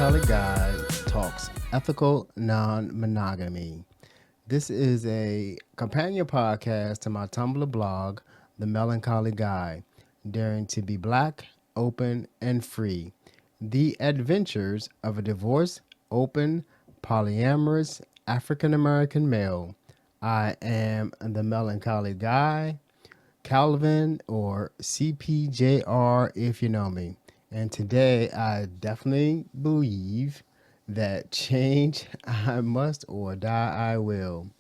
Melancholy Guy talks ethical non-monogamy. This is a companion podcast to my Tumblr blog, The Melancholy Guy, daring to be black, open, and free. The adventures of a divorced, open, polyamorous African American male. I am the Melancholy Guy, Calvin, or CPJR if you know me. And today I definitely believe that change I must or die I will.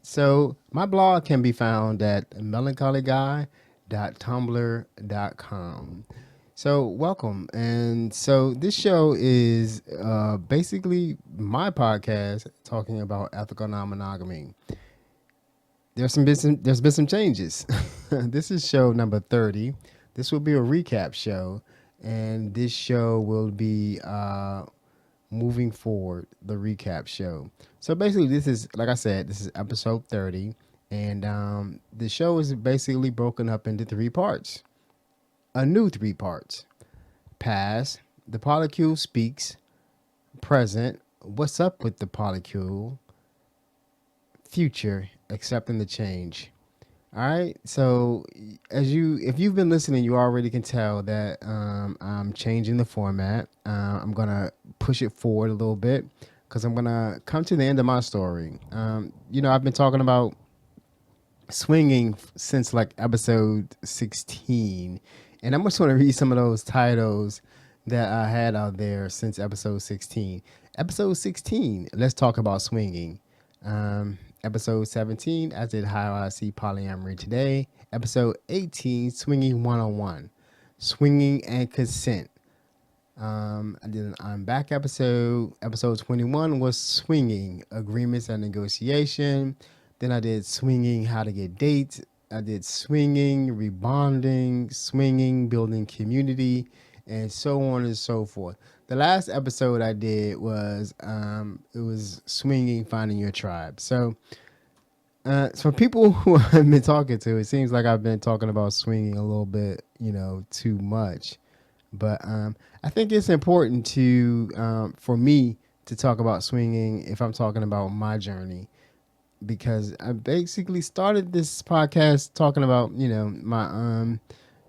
So my blog can be found at melancholyguy.tumblr.com. So welcome. And so this show is basically my podcast talking about ethical non-monogamy. There's been some changes. This is show number 30. This will be a recap show, and this show will be moving forward, the recap show. So basically, this is, like I said, this is episode 30, and the show is basically broken up into three parts. A new three parts. Past, the Polycule Speaks. Present, what's up with the Polycule. Future, accepting the change. All right. So if you've been listening, you already can tell that I'm changing the format. I'm gonna push it forward a little bit because I'm gonna come to the end of my story. I've been talking about swinging since like episode 16, and I'm just gonna read some of those titles that I had out there since episode 16. Episode 16, let's talk about swinging. Episode 17, I did How I See Polyamory Today. Episode 18, Swinging 101, Swinging and Consent. I did an I'm Back episode. Episode 21 was Swinging, Agreements and Negotiation. Then I did Swinging, How to Get Dates. I did Swinging, Rebonding, Swinging, Building Community, and so on and so forth. The last episode I did was it was Swinging, Finding Your Tribe. So for people who I've been talking to, it seems like I've been talking about swinging a little bit, too much. But I think it's important for me to talk about swinging if I'm talking about my journey, because I basically started this podcast talking about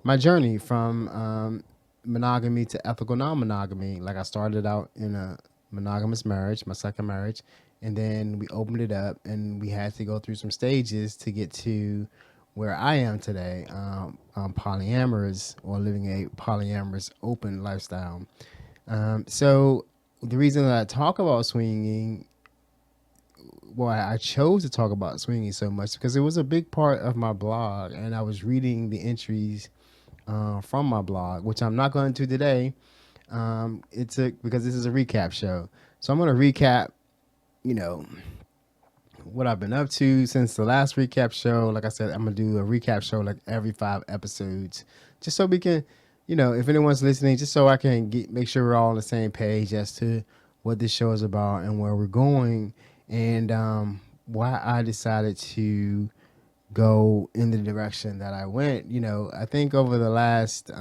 my journey from monogamy to ethical non-monogamy. Like I started out in a monogamous marriage, my second marriage, and then we opened it up and we had to go through some stages to get to where I am today, polyamorous, or living a polyamorous open lifestyle. So the reason that I talk about swinging, I chose to talk about swinging so much because it was a big part of my blog, and I was reading the entries from my blog, which I'm not going to today. Because this is a recap show. So I'm going to recap, what I've been up to since the last recap show. Like I said, I'm going to do a recap show like every 5 episodes, just so we can, if anyone's listening, just so I can make sure we're all on the same page as to what this show is about and where we're going, and why I decided to go in the direction that I went. I think over the last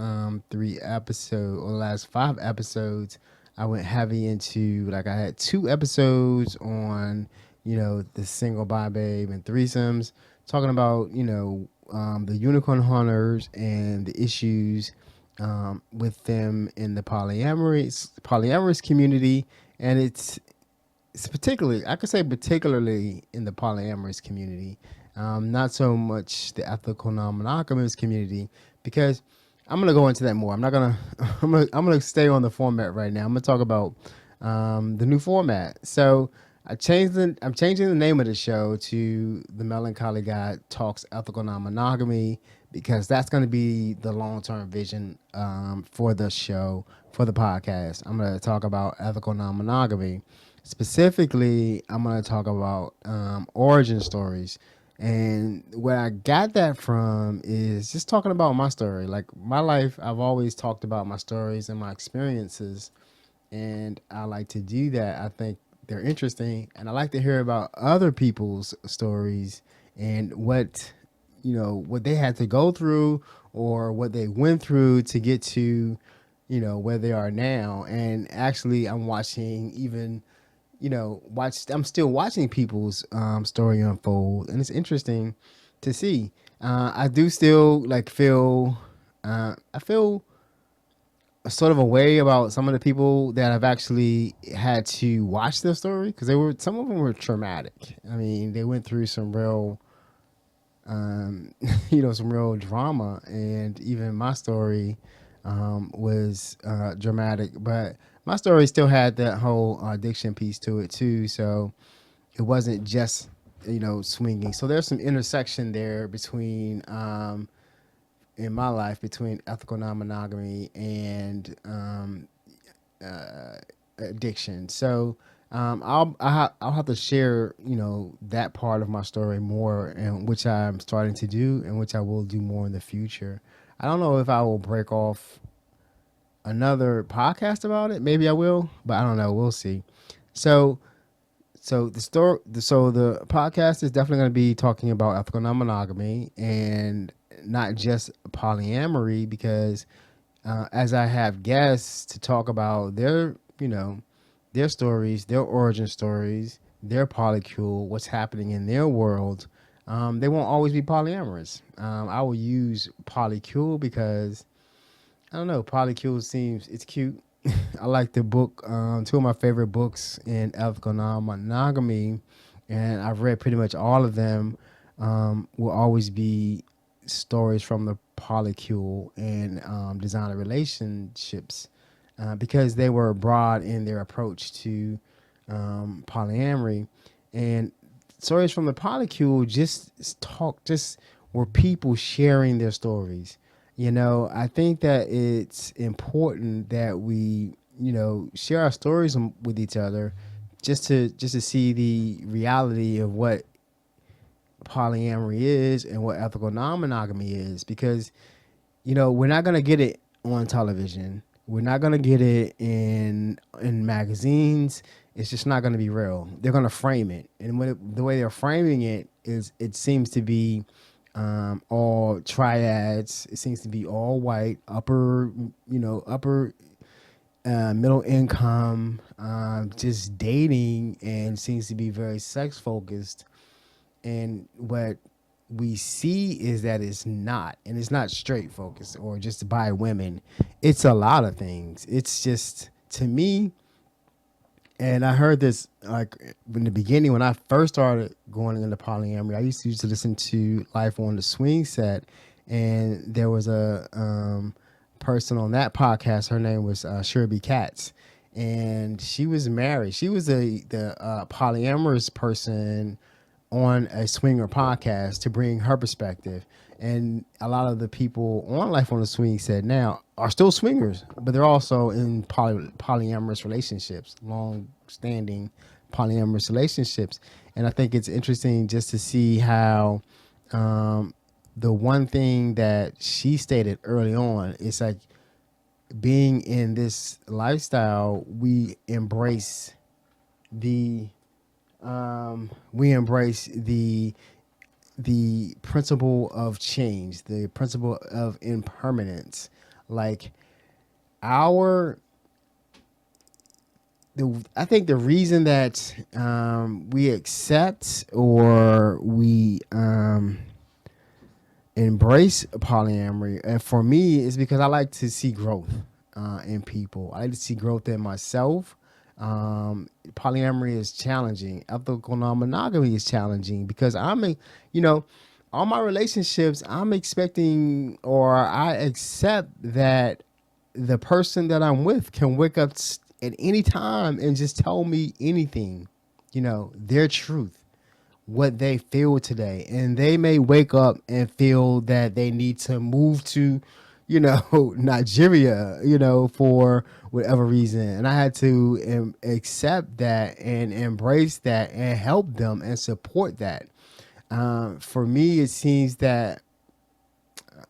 3 episodes or the last 5 episodes, I went heavy into, like, I had 2 episodes on, the single bi babe and threesomes, talking about, the unicorn hunters and the issues with them in the polyamorous community. And it's particularly in the polyamorous community. Not so much the ethical non-monogamous community, because I'm gonna go into that more. I'm gonna stay on the format right now. I'm gonna talk about the new format. So I'm changing the name of the show to The Melancholy Guy Talks Ethical Non-Monogamy, because that's going to be the long-term vision for the show, for the podcast. I'm going to talk about ethical non-monogamy. Specifically, I'm going to talk about origin stories. And where I got that from is just talking about my story. Like my life, I've always talked about my stories and my experiences. And I like to do that. I think they're interesting. And I like to hear about other people's stories and what they had to go through or what they went through to get to where they are now. And actually, I'm watching even, I'm still watching people's story unfold, and it's interesting to see. I do still like feel, I feel a sort of a way about some of the people that I've actually had to watch their story, because some of them were traumatic. I mean, they went through some real, some real drama, and even my story was dramatic. But my story still had that whole addiction piece to it too. So it wasn't just swinging. So there's some intersection there between in my life between ethical non-monogamy and addiction. So I'll have to share that part of my story more, and which I'm starting to do, and which I will do more in the future. I don't know if I will break off another podcast about it. Maybe I will, but I don't know. We'll see. So the podcast is definitely going to be talking about ethical non-monogamy and not just polyamory, because as I have guests to talk about their stories, their origin stories, their polycule, what's happening in their world, they won't always be polyamorous. I will use polycule because I don't know. Polycule seems it's cute. I like the book. Two of my favorite books in ethical non-monogamy, and I've read pretty much all of them. Will always be stories from the Polycule and designer relationships, because they were broad in their approach to polyamory, and stories from the Polycule just were people sharing their stories. I think that it's important that we, share our stories with each other, just to see the reality of what polyamory is and what ethical non-monogamy is, because we're not going to get it on television. We're not going to get it in magazines. It's just not going to be real. They're going to frame it, and the way they're framing it is, it seems to be all triads. It seems to be all white, upper middle income, just dating, and seems to be very sex focused. And what we see is that it's not, and it's not straight focused or just by women. It's a lot of things. It's just, to me, and I heard this like in the beginning when I first started going into polyamory. I used to listen to Life on the Swing Set, and there was a person on that podcast. Her name was Sherby Katz, and she was married. She was the polyamorous person on a swinger podcast to bring her perspective. And a lot of the people on Life on the Swing Set now are still swingers, but they're also in polyamorous relationships, long-standing polyamorous relationships. And I think it's interesting just to see how the one thing that she stated early on is like, being in this lifestyle, we embrace the principle of change, the principle of impermanence. Like I think the reason that we accept or we embrace polyamory, and for me, is because I like to see growth in people. I like to see growth in myself. Polyamory is challenging. Ethical non-monogamy is challenging because all my relationships, I'm expecting, or I accept that the person that I'm with can wake up at any time and just tell me anything, their truth, what they feel today. And they may wake up and feel that they need to move to, Nigeria, for whatever reason. And I had to accept that and embrace that and help them and support that. For me, it seems that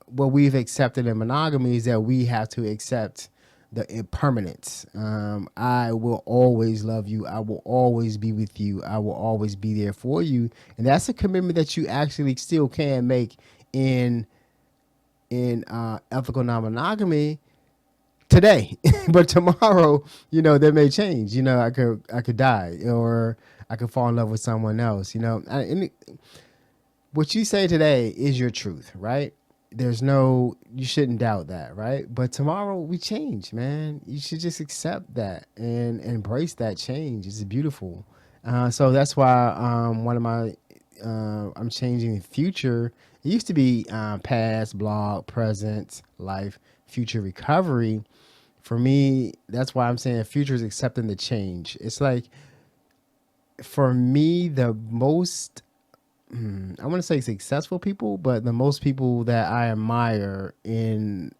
what we've accepted in monogamy is that we have to accept the impermanence. I will always love you. I will always be with you. I will always be there for you. And that's a commitment that you actually still can make in ethical non-monogamy, today, but tomorrow, that may change. I could die, or I could fall in love with someone else. What you say today is your truth, right? You shouldn't doubt that, right? But tomorrow we change, man. You should just accept that and embrace that change. It's beautiful. So that's why one of my I'm changing future. It used to be past, blog, present, life, future, recovery. For me, that's why I'm saying future is accepting the change. It's like, for me, the most I want to say successful people, but the most people that I admire in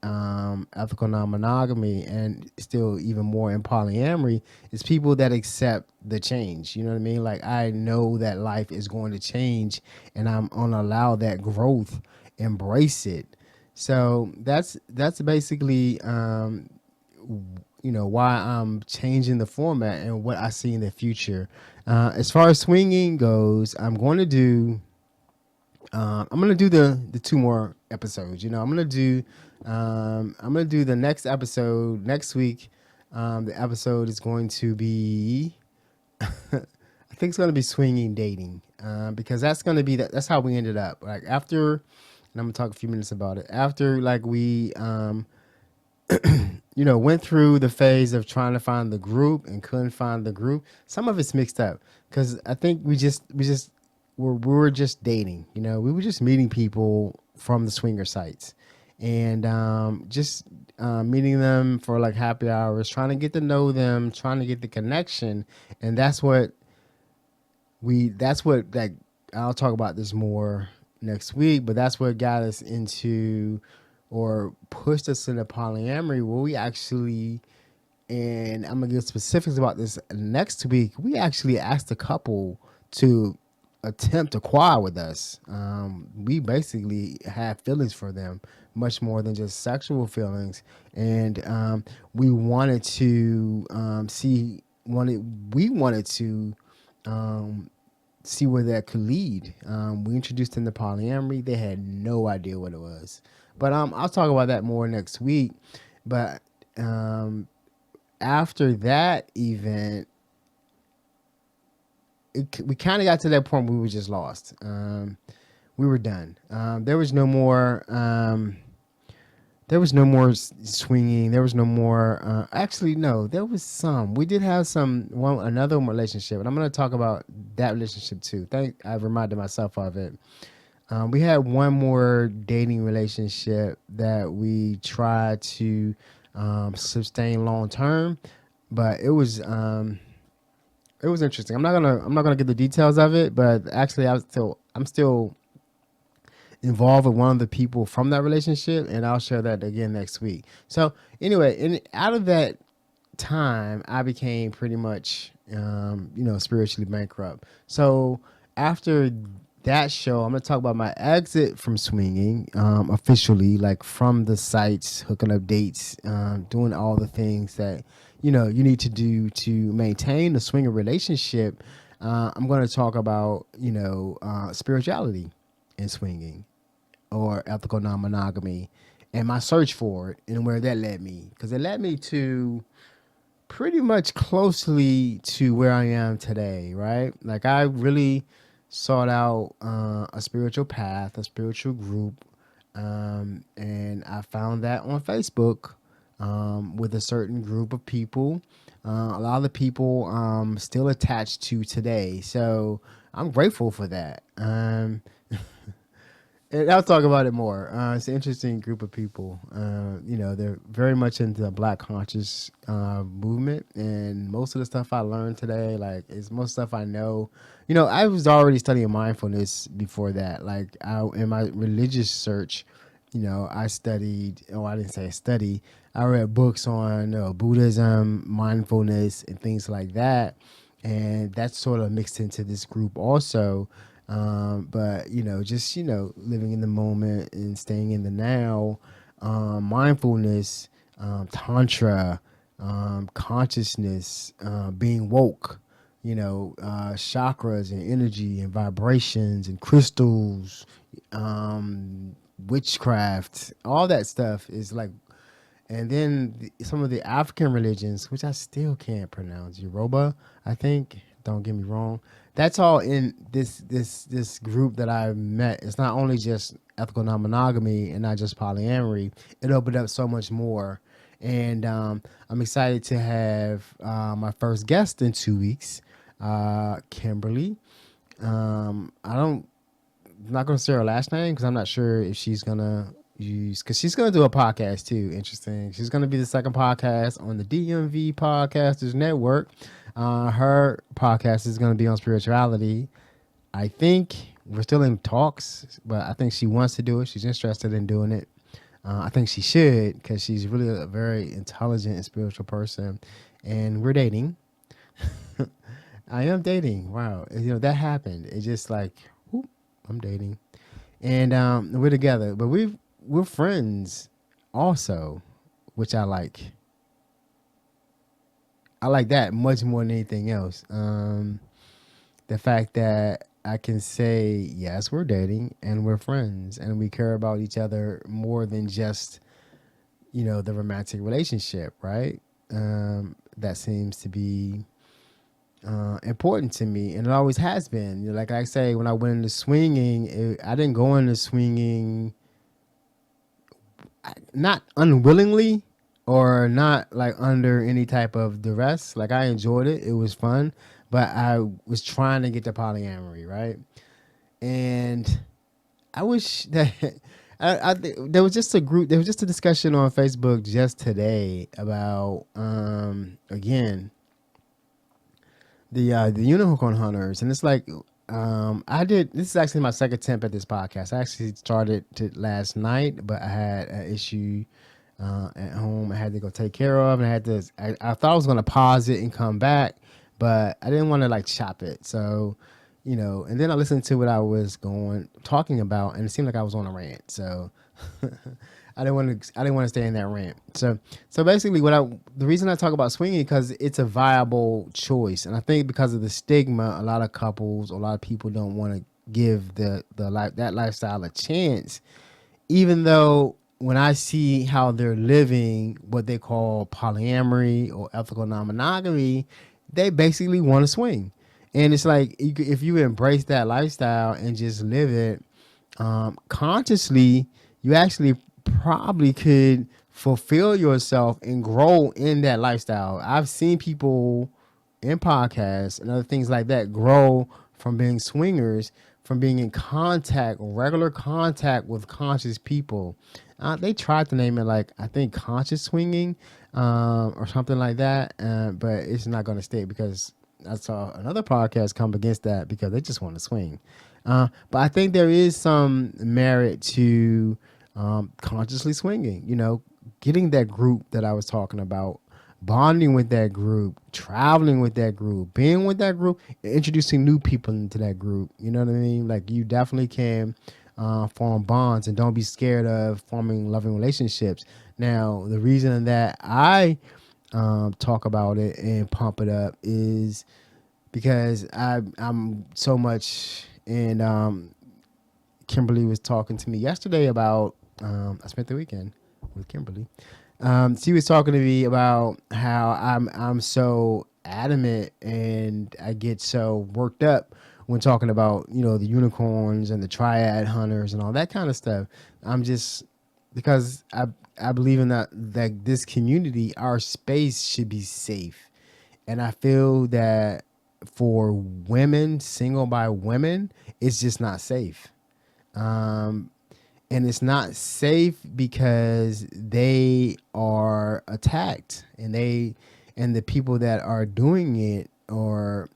ethical non-monogamy, and still even more in polyamory, is people that accept the change. You know what I mean? Like, I know that life is going to change, and I'm gonna allow that growth, embrace it. So that's basically why I'm changing the format and what I see in the future. As far as swinging goes, I'm gonna do the two more episodes. I'm gonna do the next episode next week. The episode is going to be I think it's gonna be swinging dating, because that's how we ended up. Like, after, and I'm gonna talk a few minutes about it. After, like, we went through the phase of trying to find the group and couldn't find the group. Some of it's mixed up because I think we were just dating. We were just meeting people from the swinger sites, and just meeting them for like happy hours, trying to get to know them, trying to get the connection, and that's what like, I'll talk about this more next week, but that's what got us into, or pushed us into polyamory, where we actually, and I'm gonna give specifics about this next week, we actually asked a couple to attempt to acquire with us. We basically have feelings for them, much more than just sexual feelings, and we wanted to we wanted to see where that could lead. We introduced them to polyamory. They had no idea what it was, but I'll talk about that more next week. But after that event, we kind of got to that point where we were just lost. We were done. There was no more. There was no more swinging. There was no more. Actually, no. There was some. We did have another relationship, and I'm going to talk about that relationship too. I reminded myself of it. We had one more dating relationship that we tried to sustain long term, but it was interesting. I'm not gonna get the details of it, but actually, I'm still involved with one of the people from that relationship, and I'll share that again next week. So anyway, out of that time, I became pretty much spiritually bankrupt. So after that show, I'm gonna talk about my exit from swinging, officially, like from the sites, hooking up dates, doing all the things that you need to do to maintain a swinger relationship. I'm going to talk about spirituality in swinging, or ethical non-monogamy, and my search for it, and where that led me, because it led me to pretty much closely to where I am today, right? Like, I really sought out a spiritual path, a spiritual group, and I found that on Facebook, with a certain group of people. A lot of the people still attached to today, so I'm grateful for that. And I'll talk about it more. It's an interesting group of people. They're very much into the Black conscious movement, and most of the stuff I learned today, like, is most stuff I know. I was already studying mindfulness before that. Like, in my religious search, I studied. Oh, I didn't say study. I read books on Buddhism, mindfulness, and things like that, and that's sort of mixed into this group also. But just living in the moment and staying in the now, mindfulness, tantra, consciousness, being woke, chakras and energy and vibrations and crystals, witchcraft, all that stuff is like, and then some of the African religions, which I still can't pronounce, Yoruba, I think. Don't get me wrong. That's all in this group that I met. It's not only just ethical non-monogamy and not just polyamory. It opened up so much more, and I'm excited to have my first guest in 2 weeks, Kimberly. I don't I'm not going to say her last name because I'm not sure if she's going to use, because she's going to do a podcast too. Interesting. She's going to be the second podcast on the DMV Podcasters Network. Her podcast is going to be on spirituality. I think we're still in talks, but I think she wants to do it. She's interested in doing it. I think she should, because she's really a very intelligent and spiritual person. And we're dating. I am dating. Wow. That happened. It's just like, whoop, I'm dating. And we're together. But we're friends also, which I like. I like that much more than anything else. The fact that I can say, yes, we're dating and we're friends and we care about each other more than just, the romantic relationship, right? That seems to be important to me, and it always has been. Like I say, when I went into swinging, I didn't go into swinging not unwillingly or not like under any type of duress. Like I enjoyed it. It was fun, but I was trying to get to polyamory, right? And I wish that there was just a discussion on Facebook just today about again the unicorn hunters, and it's like this is actually my second attempt at this podcast. I actually started it last night, but I had an issue at home I had to go take care of, and I thought I was going to pause it and come back, but I didn't want to like chop it. So, and then I listened to what I was talking about, and it seemed like I was on a rant. So I didn't want to stay in that rant. So basically the reason I talk about swinging, because it's a viable choice. And I think because of the stigma, a lot of couples, a lot of people don't want to give that lifestyle a chance, even though when I see how they're living what they call polyamory or ethical non-monogamy, they basically want to swing. And it's like, if you embrace that lifestyle and just live it consciously, you actually probably could fulfill yourself and grow in that lifestyle. I've seen people in podcasts and other things like that grow from being swingers, from being in regular contact with conscious people. They tried to name it like, I think, conscious swinging or something like that, but it's not going to stay, because I saw another podcast come against that because they just want to swing. But I think there is some merit to consciously swinging, getting that group that I was talking about, bonding with that group, traveling with that group, being with that group, introducing new people into that group. You know what I mean? Like, you definitely can form bonds, and don't be scared of forming loving relationships. Now, the reason that I talk about it and pump it up is because I'm so much, and Kimberly was talking to me yesterday about, I spent the weekend with Kimberly. She was talking to me about how I'm so adamant and I get so worked up when talking about, the unicorns and the triad hunters and all that kind of stuff. I'm just, because I believe in that this community, our space should be safe. And I feel that for women, single by women, it's just not safe. And it's not safe because they are attacked, and the people that are doing it or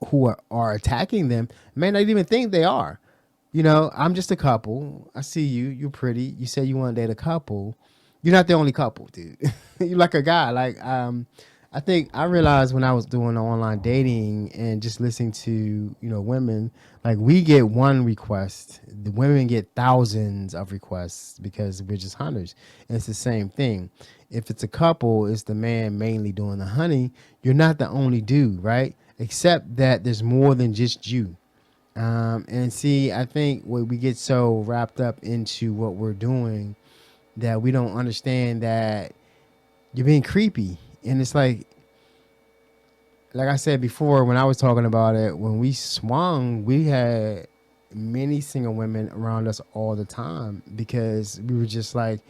who are attacking them may not even think they are. I'm just a couple. I see you. You're pretty. You say you want to date a couple. You're not the only couple, dude. You're like a guy. Like, I think I realized when I was doing online dating and just listening to, women, like, we get one request. The women get thousands of requests because we're just hunters. And it's the same thing. If it's a couple, it's the man mainly doing the hunting. You're not the only dude, right? Except that there's more than just you. And see, I think we get so wrapped up into what we're doing that we don't understand that you're being creepy. And it's like I said before, when I was talking about it, when we swung, we had many single women around us all the time because we were just like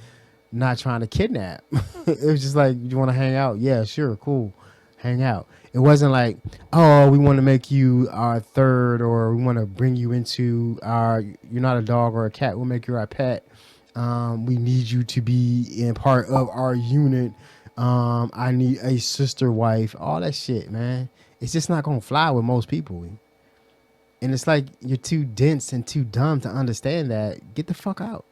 not trying to kidnap. It was just like, you want to hang out? Yeah, sure, cool, hang out. It wasn't like, oh, we want to make you our third, or we want to bring you into our. You're not a dog or a cat. We'll make you our pet. We need you to be in part of our unit. I need a sister wife. All that shit, man. It's just not gonna fly with most people. And it's like you're too dense and too dumb to understand that. Get the fuck out.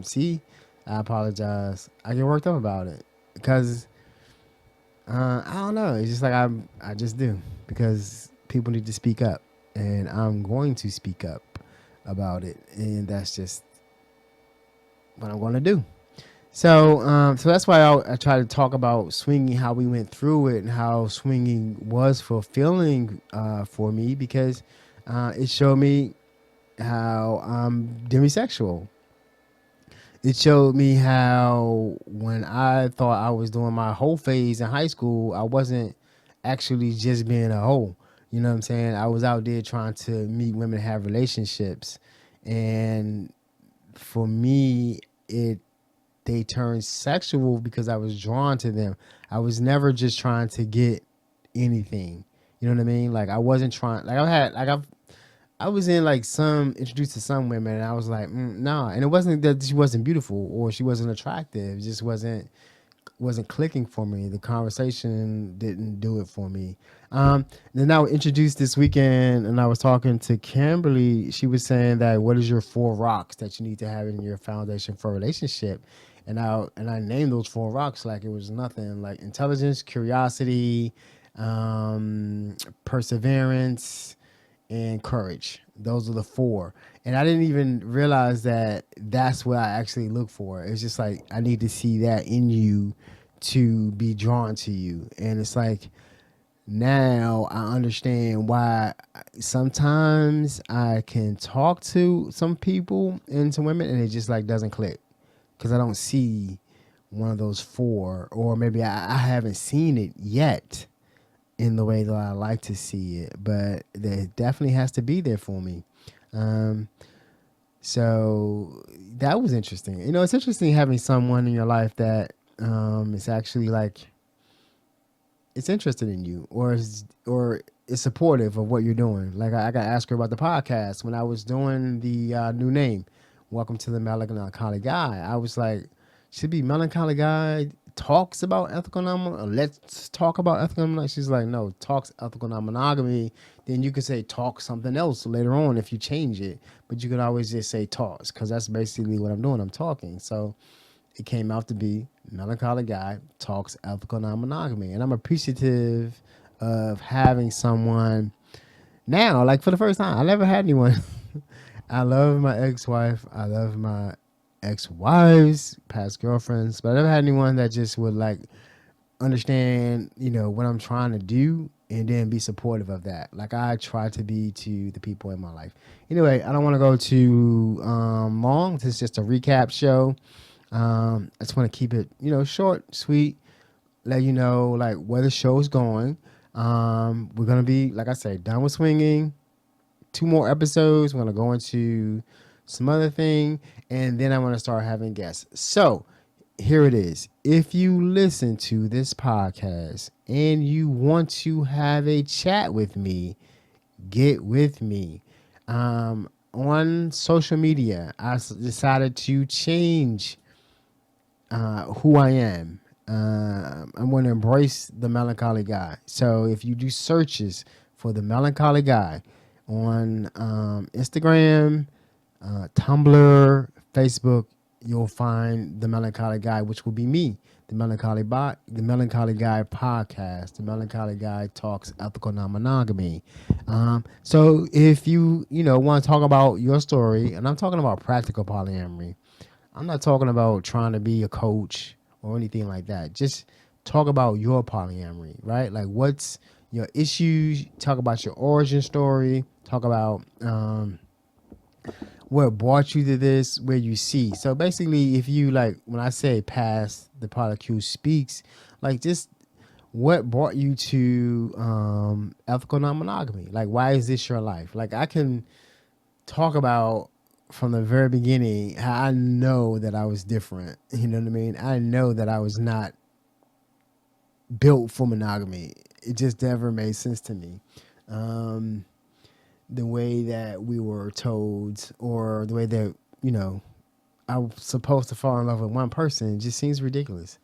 See, I apologize. I get worked up about it because I don't know. It's just like I just do because people need to speak up, and I'm going to speak up about it, and that's just what I'm going to do. So that's why I try to talk about swinging, how we went through it, and how swinging was fulfilling for me because it showed me how I'm demisexual. It showed me how when I thought I was doing my whole phase in high school, I wasn't actually just being a hoe. You know what I'm saying? I was out there trying to meet women, have relationships, and for me, it they turned sexual because I was drawn to them. I was never just trying to get anything. You know what I mean? Like I wasn't trying. I was in like some introduced to some women, and I was like, nah. And it wasn't that she wasn't beautiful or she wasn't attractive. It just wasn't clicking for me. The conversation didn't do it for me. Then I was introduced this weekend, and I was talking to Kimberly. She was saying that what is your 4 rocks that you need to have in your foundation for a relationship, and I named those 4 rocks like it was nothing. Like intelligence, curiosity, perseverance, and courage. Those are the 4. And I didn't even realize that that's what I actually look for. It's just like I need to see that in you to be drawn to you. And it's like now I understand why sometimes I can talk to some people and some women and it just like doesn't click because I don't see one of those 4, or maybe I haven't seen it yet in the way that I like to see it, but it definitely has to be there for me. So that was interesting. You know, it's interesting having someone in your life that is actually like it's interested in you, or is supportive of what you're doing. Like I got to ask her about the podcast when I was doing the new name, Welcome to the Melancholy Guy. I was like, should be Melancholy Guy talks about ethical non-monogamy. Let's talk about ethical non-monogamy. She's like, no, talks ethical non-monogamy. Then you could say talk something else later on if you change it. But you could always just say talks because that's basically what I'm doing. I'm talking. So it came out to be Melancholy Guy talks ethical non-monogamy. And I'm appreciative of having someone now, like for the first time. I never had anyone. I love my ex-wife. I love my ex-wives, past girlfriends, but I never had anyone that just would like understand, you know, what I'm trying to do and then be supportive of that. Like I try to be to the people in my life. Anyway, I don't want to go too long. This is just a recap show. I just want to keep it, you know, short, sweet, let you know like where the show is going. We're going to be, like I said, done with swinging. 2 more episodes. We're going to go into some other thing, and then I want to start having guests. So here it is. If you listen to this podcast and you want to have a chat with me, get with me. On social media, I decided to change who I am. I'm going to embrace the Melancholy Guy. So if you do searches for the Melancholy Guy on Instagram, Tumblr, Facebook, you'll find the Melancholy Guy, which will be me, the Melancholy Guy podcast. The Melancholy Guy talks ethical non-monogamy. So if you want to talk about your story, and I'm talking about practical polyamory, I'm not talking about trying to be a coach or anything like that. Just talk about your polyamory, right? Like what's your issues? Talk about your origin story. Talk about what brought you to this, where you see. So basically, if you like, when I say past the Polycule Speaks, like just what brought you to ethical non-monogamy? Like, why is this your life? Like, I can talk about from the very beginning how I know that I was different. You know what I mean? I know that I was not built for monogamy. It just never made sense to me. The way that we were told, or the way that, you know, I was supposed to fall in love with one person, just seems ridiculous.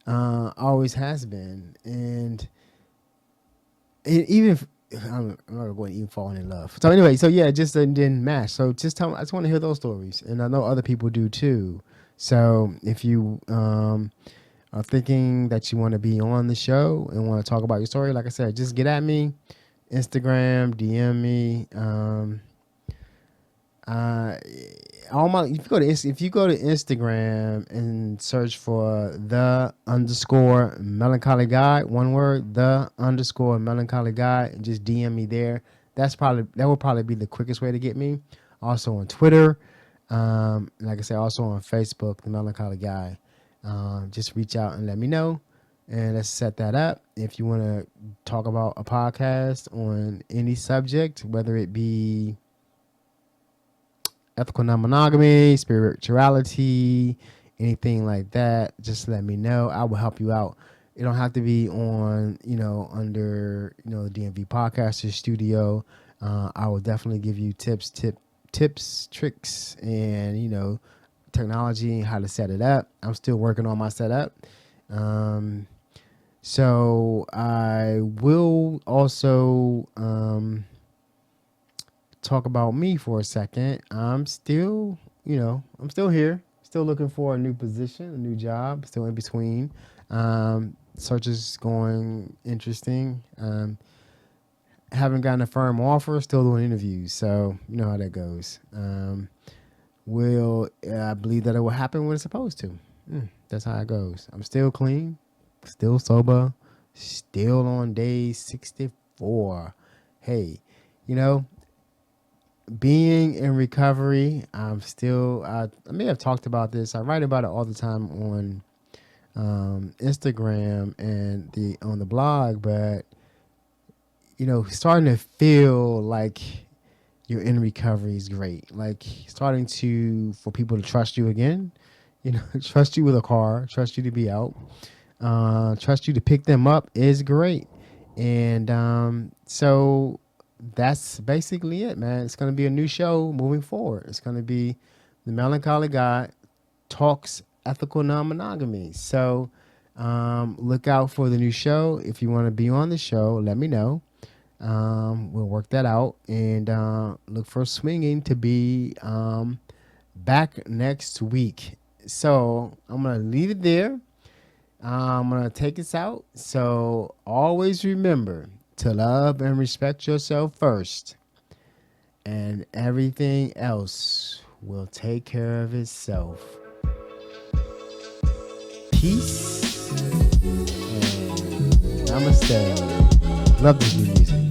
Always has been. And even if, I'm not going to even falling in love. So anyway, so yeah, it just didn't match. So just tell me, I just want to hear those stories. And I know other people do too. So if you are thinking that you want to be on the show and want to talk about your story, like I said, just get at me. Instagram, DM me. If you go to Instagram and search for _melancholy guy, one word, _melancholy guy, and just DM me there. That will probably be the quickest way to get me. Also on Twitter, like I said, also on Facebook, the Melancholy Guy. Just reach out and let me know, and let's set that up. If you want to talk about a podcast on any subject, whether it be ethical non-monogamy, spirituality, anything like that, just let me know. I will help you out. It don't have to be on, under, the DMV Podcaster Studio. I will definitely give you tips, tricks, and, technology and how to set it up. I'm still working on my setup. So I will also talk about me for a second. I'm still here, still looking for a new position, a new job, still in between. Search is going interesting. Haven't gotten a firm offer, still doing interviews. So you know how that goes. I believe that it will happen when it's supposed to. That's how it goes. I'm still clean, still sober, still on day 64. Hey, being in recovery, I may have talked about this. I write about it all the time on Instagram and on the blog, but starting to feel like you're in recovery is great. Like starting for people to trust you again, trust you with a car, trust you to be out, trust you to pick them up is great. And so that's basically it, man. It's going to be a new show moving forward. It's going to be the Melancholy Guy Talks Ethical Non-Monogamy. So look out for the new show. If you want to be on the show, let me know. We'll work that out, and look for Swinging to be back next week. So I'm going to leave it there. I'm going to take us out. So always remember to love and respect yourself first, and everything else will take care of itself. Peace and namaste. Love this new music.